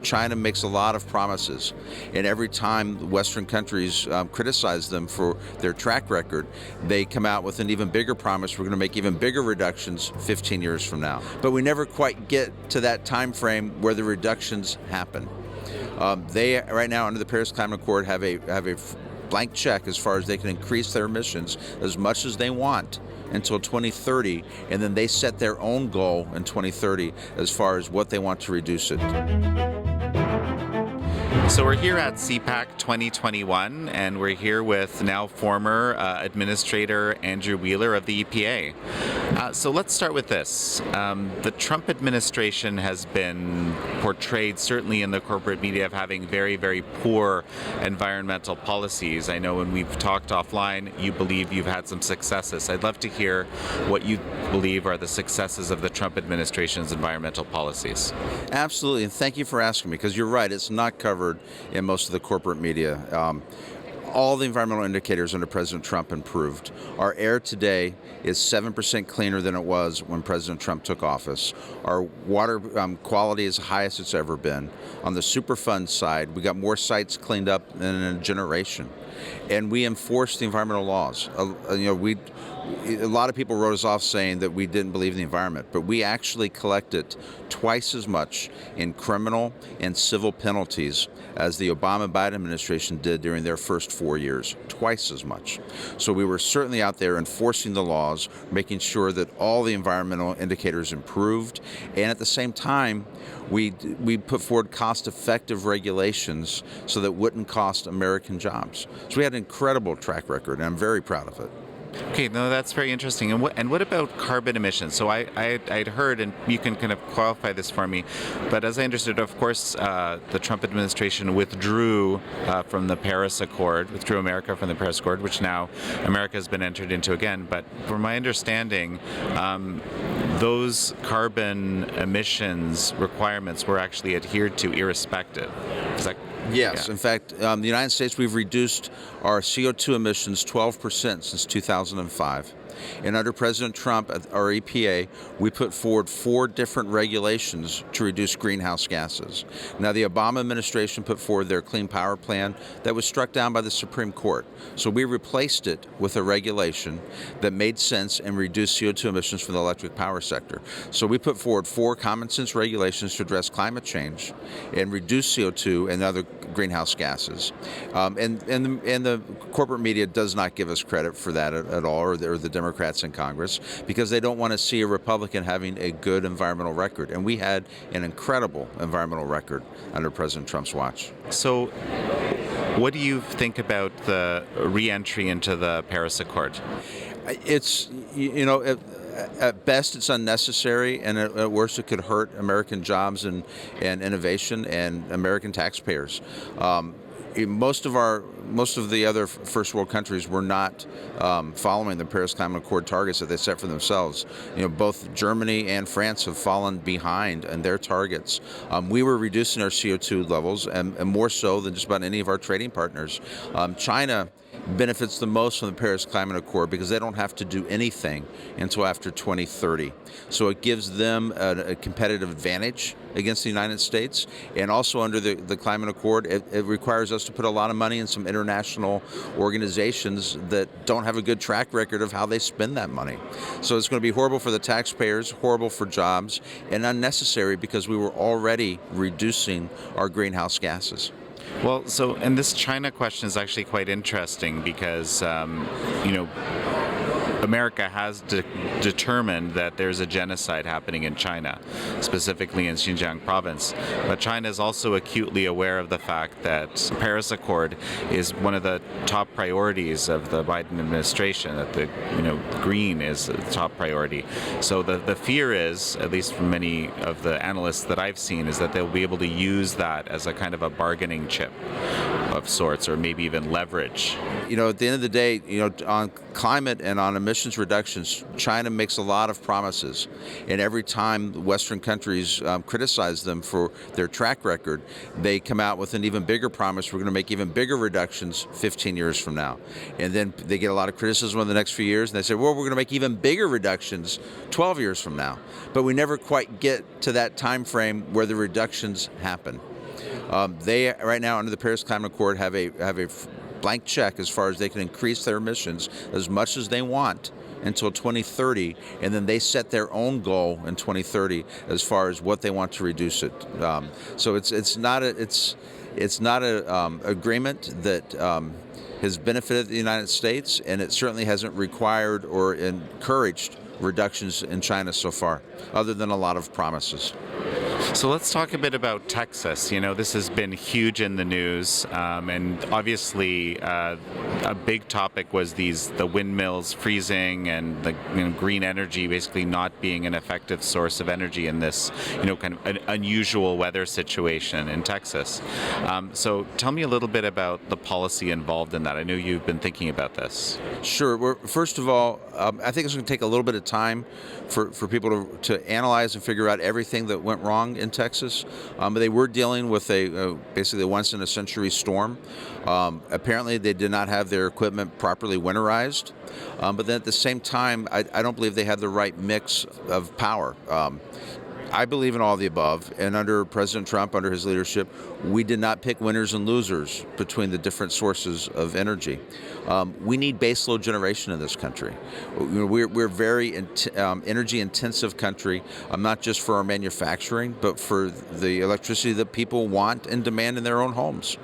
China makes a lot of promises, and every time Western countries criticize them for their track record, they come out with an even bigger promise. We're going to make even bigger reductions 15 years from now. But we never quite get to that time frame where the reductions happen. They right now under the Paris Climate Accord have a blank check as far as they can increase their emissions as much as they want until 2030, and then they set their own goal in 2030 as far as what they want to reduce it. So we're here at CPAC 2021, and we're here with now former Administrator Andrew Wheeler of the EPA. So let's start with this. The Trump administration has been portrayed, certainly in the corporate media, of having very, very poor environmental policies. I know when we've talked offline, you believe you've had some successes. I'd love to hear what you believe are the successes of the Trump administration's environmental policies. Absolutely, and thank you for asking me, because you're right, it's not covered in most of the corporate media. All the environmental indicators under President Trump improved. Our air today is 7% cleaner than it was when President Trump took office. Our water quality is the highest it's ever been. On the Superfund side, we got more sites cleaned up than in a generation. And we enforced the environmental laws. A lot of people wrote us off saying that we didn't believe in the environment, but we actually collected twice as much in criminal and civil penalties as the Obama-Biden administration did during their first 4 years, twice as much. So we were certainly out there enforcing the laws, making sure that all the environmental indicators improved, and at the same time, we put forward cost-effective regulations so that it wouldn't cost American jobs. So we had an incredible track record, and I'm very proud of it. Okay, no, that's very interesting. And what about carbon emissions? So I'd heard, and you can kind of qualify this for me, but as I understood, of course, the Trump administration withdrew from the Paris Accord, withdrew America from the Paris Accord, which now America has been entered into again. But from my understanding, those carbon emissions requirements were actually adhered to irrespective. Is that Yes. Yeah. In fact, the United States, we've reduced our CO2 emissions 12% since 2005. And under President Trump, our EPA, we put forward 4 different regulations to reduce greenhouse gases. Now, the Obama administration put forward their Clean Power Plan that was struck down by the Supreme Court. So we replaced it with a regulation that made sense and reduced CO2 emissions from the electric power sector. So we put forward 4 common sense regulations to address climate change and reduce CO2 and other greenhouse gases. And the corporate media does not give us credit for that at all, or the Democrats in Congress, because they don't want to see a Republican having a good environmental record. And we had an incredible environmental record under President Trump's watch. So what do you think about the re-entry into the Paris Accord? It's, at best it's unnecessary, and at worst it could hurt American jobs and innovation and American taxpayers. Most of the other first world countries were not following the Paris Climate Accord targets that they set for themselves. Both Germany and France have fallen behind in their targets. We were reducing our CO2 levels, and more so than just about any of our trading partners. China benefits the most from the Paris Climate Accord because they don't have to do anything until after 2030. So it gives them a competitive advantage against the United States. And also under the Climate Accord, it requires us to put a lot of money in some international organizations that don't have a good track record of how they spend that money. So it's going to be horrible for the taxpayers, horrible for jobs, and unnecessary because we were already reducing our greenhouse gases. Well, and this China question is actually quite interesting because, America has determined that there's a genocide happening in China, specifically in Xinjiang province. But China is also acutely aware of the fact that the Paris Accord is one of the top priorities of the Biden administration, that the green is the top priority. So the fear is, at least from many of the analysts that I've seen, is that they'll be able to use that as a kind of a bargaining chip of sorts, or maybe even leverage. At the end of the day, on climate and on emissions reductions, China makes a lot of promises. And every time Western countries criticize them for their track record, they come out with an even bigger promise. We're going to make even bigger reductions 15 years from now. And then they get a lot of criticism in the next few years, and they say, well, we're going to make even bigger reductions 12 years from now. But we never quite get to that time frame where the reductions happen. They right now under the Paris Climate Accord have a blank check as far as they can increase their emissions as much as they want until 2030, and then they set their own goal in 2030 as far as what they want to reduce it. So it's not a agreement that has benefited the United States, and it certainly hasn't required or encouraged reductions in China so far, other than a lot of promises. So let's talk a bit about Texas. You know, this has been huge in the news, and obviously a big topic was the windmills freezing and the green energy basically not being an effective source of energy in this kind of an unusual weather situation in Texas. So tell me a little bit about the policy involved in that. I know you've been thinking about this. Sure. Well, first of all, I think it's going to take a little bit of time for people to analyze and figure out everything that went wrong in Texas. But they were dealing with basically a once-in-a-century storm. Apparently, they did not have their equipment properly winterized. But then at the same time, I don't believe they had the right mix of power. I believe in all of the above, and under President Trump, under his leadership, we did not pick winners and losers between the different sources of energy. We need baseload generation in this country. We're very energy-intensive country, not just for our manufacturing, but for the electricity that people want and demand in their own homes.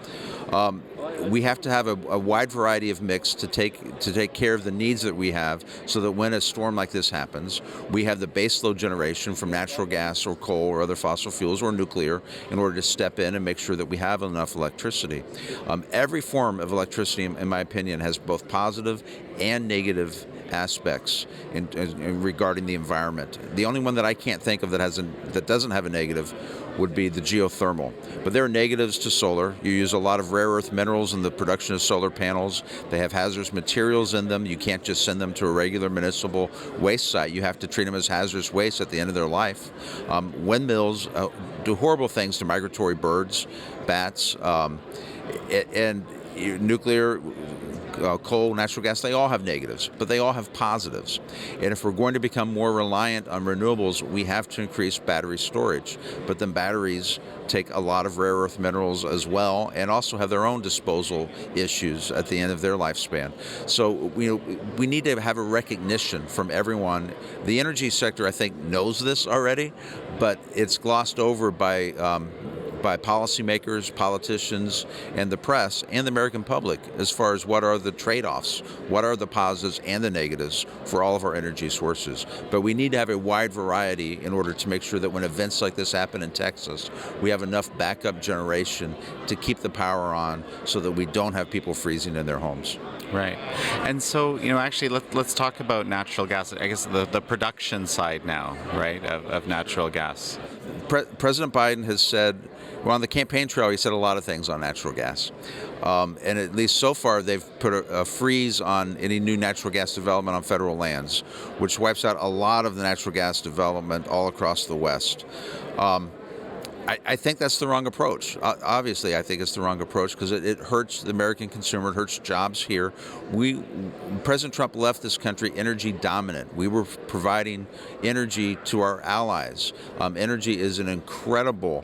We have to have a wide variety of mix to take care of the needs that we have, so that when a storm like this happens, we have the baseload generation from natural gas or coal or other fossil fuels or nuclear in order to step in and make sure that we have enough electricity. Every form of electricity, in my opinion, has both positive and negative aspects in regarding the environment. The only one that I can't think of that doesn't have a negative would be the geothermal. But there are negatives to solar. You use a lot of rare earth minerals in the production of solar panels. They have hazardous materials in them. You can't just send them to a regular municipal waste site. You have to treat them as hazardous waste at the end of their life. Windmills do horrible things to migratory birds, bats, and nuclear, coal, natural gas, they all have negatives, but they all have positives. And if we're going to become more reliant on renewables, we have to increase battery storage. But then batteries take a lot of rare earth minerals as well, and also have their own disposal issues at the end of their lifespan. So we need to have a recognition from everyone. The energy sector, I think, knows this already, but it's glossed over by policymakers, politicians, and the press, and the American public as far as what are the trade-offs, what are the positives and the negatives for all of our energy sources. But we need to have a wide variety in order to make sure that when events like this happen in Texas, we have enough backup generation to keep the power on so that we don't have people freezing in their homes. Right. And so, actually, let's talk about natural gas. I guess the production side now, right, of natural gas. President Biden has said, well, on the campaign trail, he said a lot of things on natural gas. And at least so far, they've put a freeze on any new natural gas development on federal lands, which wipes out a lot of the natural gas development all across the West. I think that's the wrong approach. Obviously, I think it's the wrong approach because it hurts the American consumer. It hurts jobs here. President Trump left this country energy dominant. We were providing energy to our allies. Energy is an incredible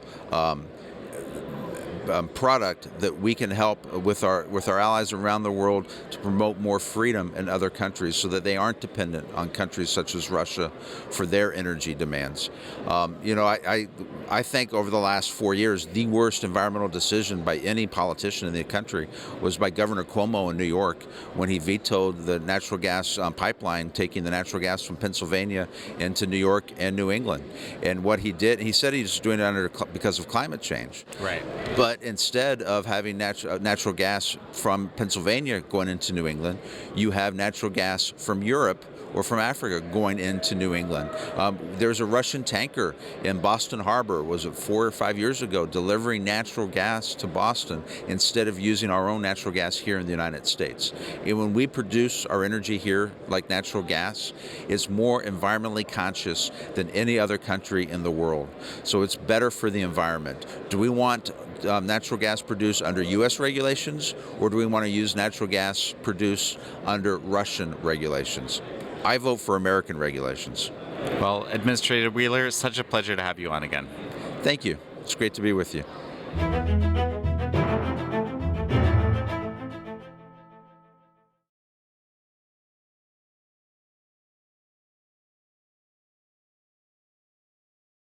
product that we can help with our allies around the world to promote more freedom in other countries so that they aren't dependent on countries such as Russia for their energy demands. I think over the last 4 years, the worst environmental decision by any politician in the country was by Governor Cuomo in New York when he vetoed the natural gas pipeline taking the natural gas from Pennsylvania into New York and New England. And what he did, he said he was doing it because of climate change. Right. But instead of having natural gas from Pennsylvania going into New England, you have natural gas from Europe or from Africa going into New England. There's a Russian tanker in Boston Harbor, was it 4 or 5 years ago, delivering natural gas to Boston instead of using our own natural gas here in the United States. And when we produce our energy here, like natural gas, it's more environmentally conscious than any other country in the world. So it's better for the environment. Do we want natural gas produced under U.S. regulations, or do we want to use natural gas produced under Russian regulations? I vote for American regulations. Well, Administrator Wheeler, it's such a pleasure to have you on again. Thank you. It's great to be with you.